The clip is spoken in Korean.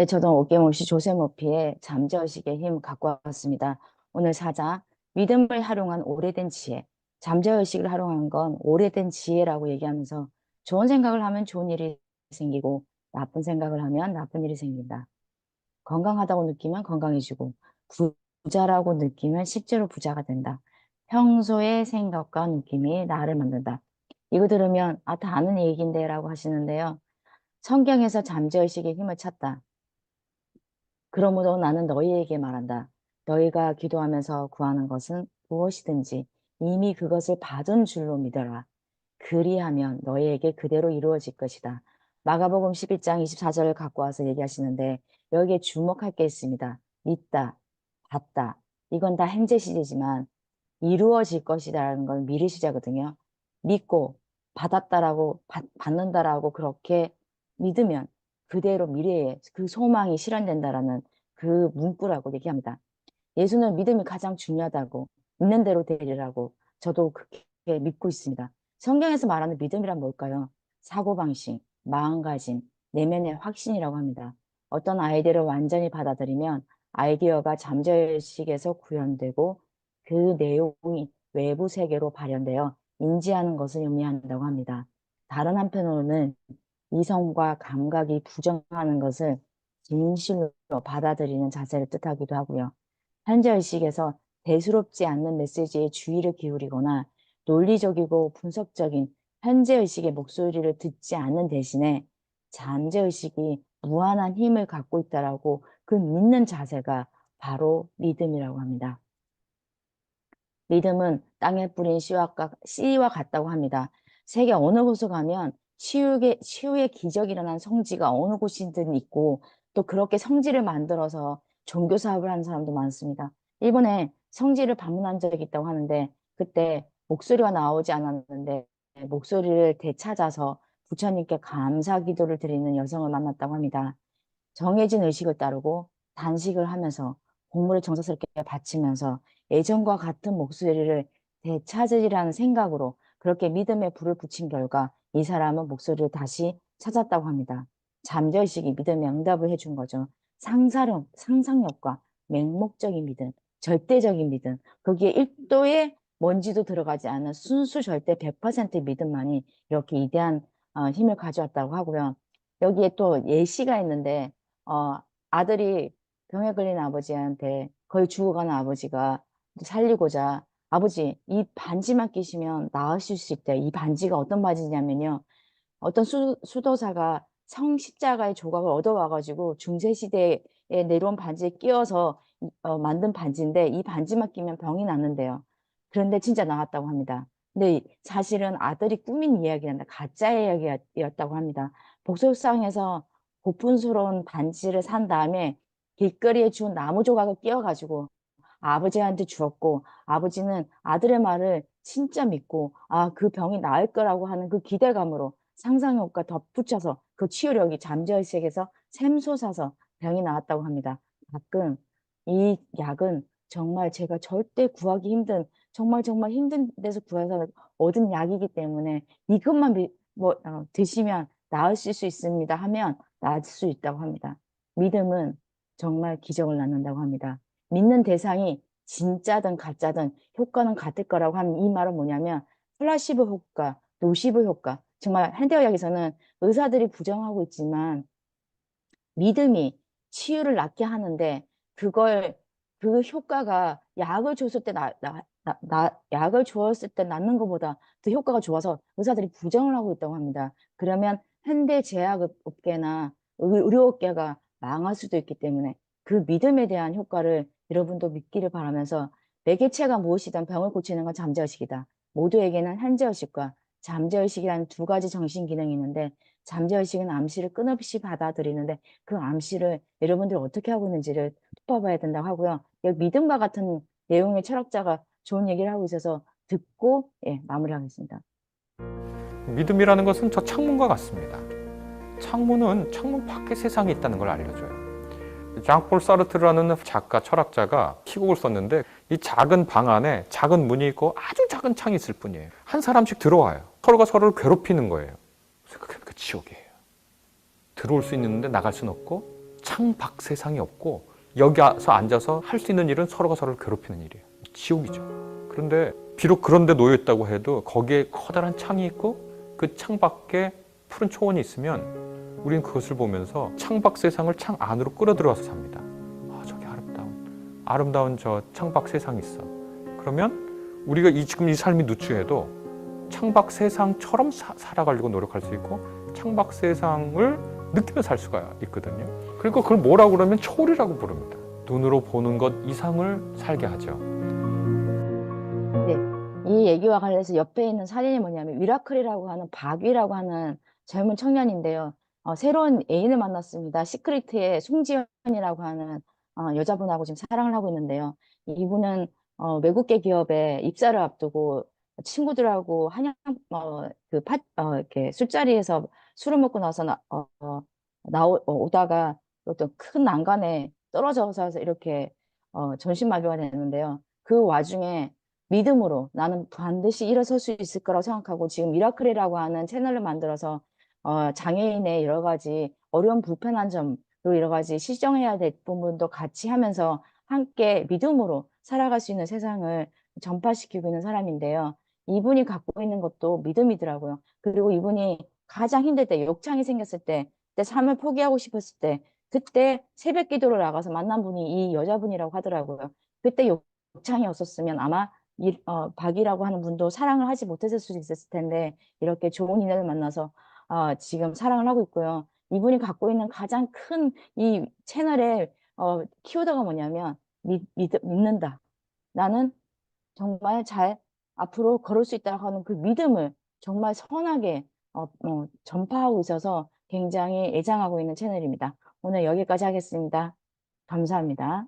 네, 저도 어김없이 조세 머피의 잠재의식의 힘 갖고 왔습니다. 오늘 사자, 믿음을 활용한 오래된 지혜. 잠재의식을 활용한 건 오래된 지혜라고 얘기하면서 좋은 생각을 하면 좋은 일이 생기고 나쁜 생각을 하면 나쁜 일이 생긴다. 건강하다고 느끼면 건강해지고 부자라고 느끼면 실제로 부자가 된다. 평소의 생각과 느낌이 나를 만든다. 이거 들으면 다 아는 얘기인데 라고 하시는데요. 성경에서 잠재의식의 힘을 찾다. 그러므로 나는 너희에게 말한다. 너희가 기도하면서 구하는 것은 무엇이든지 이미 그것을 받은 줄로 믿어라. 그리하면 너희에게 그대로 이루어질 것이다. 마가복음 11장 24절을 갖고 와서 얘기하시는데 여기에 주목할 게 있습니다. 믿다, 받다. 이건 다 현재 시제지만 이루어질 것이다라는 건 미래 시제거든요. 믿고 받았다라고 받는다라고 그렇게 믿으면 그대로 미래에 그 소망이 실현된다라는 그 문구라고 얘기합니다. 예수는 믿음이 가장 중요하다고 있는 대로 되리라고 저도 그렇게 믿고 있습니다. 성경에서 말하는 믿음이란 뭘까요? 사고방식, 마음가짐, 내면의 확신이라고 합니다. 어떤 아이디어를 완전히 받아들이면 아이디어가 잠재의식에서 구현되고 그 내용이 외부 세계로 발현되어 인지하는 것을 의미한다고 합니다. 다른 한편으로는 이성과 감각이 부정하는 것을 진실로 받아들이는 자세를 뜻하기도 하고요. 현재의식에서 대수롭지 않는 메시지에 주의를 기울이거나 논리적이고 분석적인 현재의식의 목소리를 듣지 않는 대신에 잠재의식이 무한한 힘을 갖고 있다라고 그 믿는 자세가 바로 믿음이라고 합니다. 믿음은 땅에 뿌린 씨와 같다고 합니다. 세계 어느 곳에 가면 치유의 기적이 일어난 성지가 어느 곳이든 있고 또 그렇게 성지를 만들어서 종교 사업을 하는 사람도 많습니다. 일본에 성지를 방문한 적이 있다고 하는데 그때 목소리가 나오지 않았는데 목소리를 되찾아서 부처님께 감사 기도를 드리는 여성을 만났다고 합니다. 정해진 의식을 따르고 단식을 하면서 공물을 정성스럽게 바치면서 예전과 같은 목소리를 되찾으리라는 생각으로 그렇게 믿음에 불을 붙인 결과 이 사람은 목소리를 다시 찾았다고 합니다. 잠재의식이 믿음에 응답을 해준 거죠. 상상력과 맹목적인 믿음, 절대적인 믿음, 거기에 1도의 먼지도 들어가지 않은 순수 절대 100% 믿음만이 이렇게 위대한 힘을 가져왔다고 하고요. 여기에 또 예시가 있는데 어, 아들이 병에 걸린 아버지한테 거의 죽어가는 아버지가 살리고자 아버지 이 반지만 끼시면 나으실 수 있대요. 이 반지가 어떤 반지냐면요. 어떤 수도사가 성십자가의 조각을 얻어와가지고 중세시대에 내려온 반지에 끼워서 만든 반지인데 이 반지만 끼면 병이 낫는데요. 그런데 진짜 나았다고 합니다. 근데 사실은 아들이 꾸민 이야기란다. 가짜 이야기였다고 합니다. 복속상에서 고풍스러운 반지를 산 다음에 길거리에 준 나무 조각을 끼워가지고 아버지한테 주었고 아버지는 아들의 말을 진짜 믿고 그 병이 나을 거라고 하는 그 기대감으로 상상력과 덧붙여서 그 치유력이 잠재의식에서 샘솟아서 병이 나았다고 합니다. 가끔 이 약은 정말 제가 절대 구하기 힘든 정말 정말 힘든 데서 구해서 얻은 약이기 때문에 이것만 드시면 나으실 수 있습니다 하면 나을 수 있다고 합니다. 믿음은 정말 기적을 낳는다고 합니다. 믿는 대상이 진짜든 가짜든 효과는 같을 거라고 하는 이 말은 뭐냐면 플라시보 효과, 노시보 효과. 정말 현대의학에서는 의사들이 부정하고 있지만 믿음이 치유를 낫게 하는데 그걸 그 효과가 약을 줬을 때 약을 주었을 때 낫는 것보다 더 효과가 좋아서 의사들이 부정을 하고 있다고 합니다. 그러면 현대 제약업계나 의료업계가 망할 수도 있기 때문에 그 믿음에 대한 효과를 여러분도 믿기를 바라면서 매개체가 무엇이든 병을 고치는 건 잠재의식이다. 모두에게는 현재의식과 잠재의식이라는 두 가지 정신 기능이 있는데 잠재의식은 암시를 끊임없이 받아들이는데 그 암시를 여러분들이 어떻게 하고 있는지를 톱봐봐야 된다고 하고요. 여기 믿음과 같은 내용의 철학자가 좋은 얘기를 하고 있어서 듣고 마무리하겠습니다. 믿음이라는 것은 저 창문과 같습니다. 창문은 창문 밖에 세상이 있다는 걸 알려줘요. 장폴 사르트르라는 작가, 철학자가 희곡을 썼는데 이 작은 방 안에 작은 문이 있고 아주 작은 창이 있을 뿐이에요. 한 사람씩 들어와요. 서로가 서로를 괴롭히는 거예요. 생각해보니까 지옥이에요. 들어올 수 있는데 나갈 수는 없고 창밖 세상이 없고 여기 와서 앉아서 할 수 있는 일은 서로가 서로를 괴롭히는 일이에요. 지옥이죠. 그런데 비록 그런 데 놓여 있다고 해도 거기에 커다란 창이 있고 그 창밖에 푸른 초원이 있으면 우리는 그것을 보면서 창밖 세상을 창 안으로 끌어들여서 삽니다. 아, 저기 아름다운 저 창밖 세상이 있어. 그러면 우리가 지금 이 삶이 누추해도 창밖 세상처럼 살아가려고 노력할 수 있고 창밖 세상을 느끼며 살 수가 있거든요. 그리고 그걸 뭐라고 그러면 초월이라고 부릅니다. 눈으로 보는 것 이상을 살게 하죠. 네, 이 얘기와 관련해서 옆에 있는 사진이 뭐냐면 미라클이라고 하는 박위라고 하는 젊은 청년인데요. 새로운 애인을 만났습니다. 시크릿의 송지연이라고 하는 여자분하고 지금 사랑을 하고 있는데요. 이분은 외국계 기업에 입사를 앞두고 친구들하고 이렇게 술자리에서 술을 먹고 나서 오다가 어떤 큰 난간에 떨어져서 이렇게 전신마비가 되는데요. 그 와중에 믿음으로 나는 반드시 일어설 수 있을 거라고 생각하고 지금 미라클이라고 하는 채널을 만들어서 장애인의 여러 가지 어려운 불편한 점, 또 여러 가지 시정해야 될 부분도 같이 하면서 함께 믿음으로 살아갈 수 있는 세상을 전파시키고 있는 사람인데요. 이분이 갖고 있는 것도 믿음이더라고요. 그리고 이분이 가장 힘들 때, 욕창이 생겼을 때, 그때 삶을 포기하고 싶었을 때, 그때 새벽 기도를 나가서 만난 분이 이 여자분이라고 하더라고요. 그때 욕창이 없었으면 아마 박이라고 하는 분도 사랑을 하지 못했을 수도 있었을 텐데 이렇게 좋은 인연을 만나서 지금 사랑을 하고 있고요. 이분이 갖고 있는 가장 큰 이 채널의 키워드가 뭐냐면 믿는다. 나는 정말 잘 앞으로 걸을 수 있다고 하는 그 믿음을 정말 선하게 전파하고 있어서 굉장히 애장하고 있는 채널입니다. 오늘 여기까지 하겠습니다. 감사합니다.